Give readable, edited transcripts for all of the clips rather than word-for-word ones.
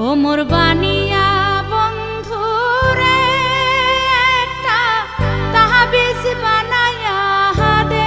ও মোর বানিয়া বন্ধু রে একটা তাহাবিজ বানায়া দে।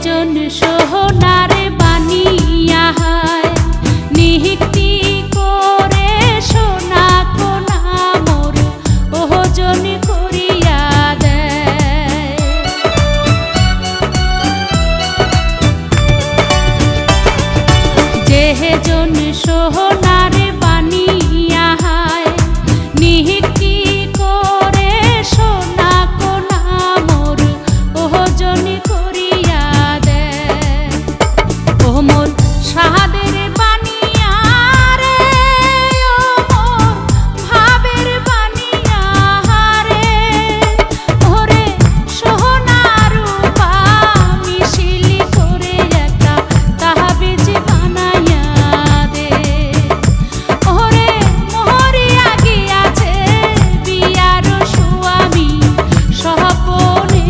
জন সোহনারে বানিয়া হায় নিহিতি করে সোনা কোনা মোর ওজন করিয়া দেয়। যেহে জন সোহনারে বানিয়া হায় নিহিতি করে সোনা কোনা মোর ওজন করিয়া মোর সাহাদের বানিয়া রে ও মোর ভাবের বানিয়া রে ওরে সোহনা রূপা মিশিলি করে একটা তাহাবিজ বানাইয়া দে। ওরে মোহরিয়া গিয়াছে বিয়ার স্বামী স্বপনে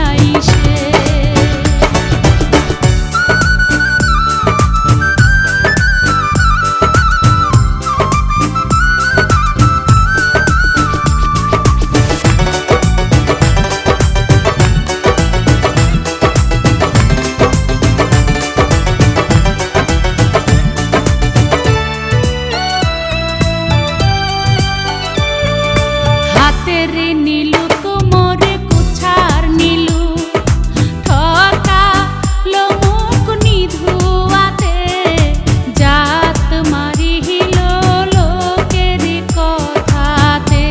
আইসে। হাতের নীলু কোমরে কুছার নীলু ঠকা লোমুক নিধুয়াতে জাত মারিল লোকের কথাতে।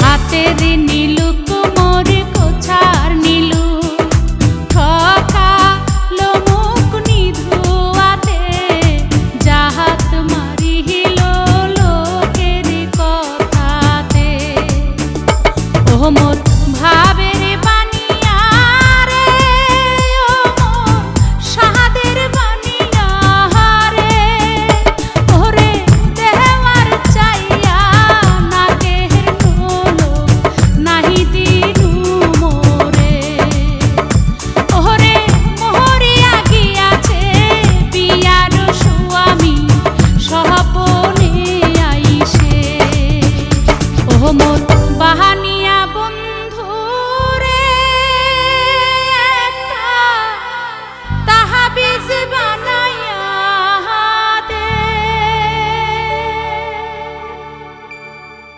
হাতের নীলু কোমরে কুছার নীলু ঠকা লোমুক নিধুয়াতে জাহাত মারিল লোকের কথাতে। ও মোর ভাবের বানিয়া রে ও মোর সাহাদের বানিয়া রে ওরে দেওয়ার চাইয়া নাকের নোলো নাহি দিনু মোরে। ওরে মোহরিয়া গিয়াছে বিয়ার স্বামী স্বপনে আইসে। ও মোর বাহানিয়া বন্ধু রে একটা তাহাবিজ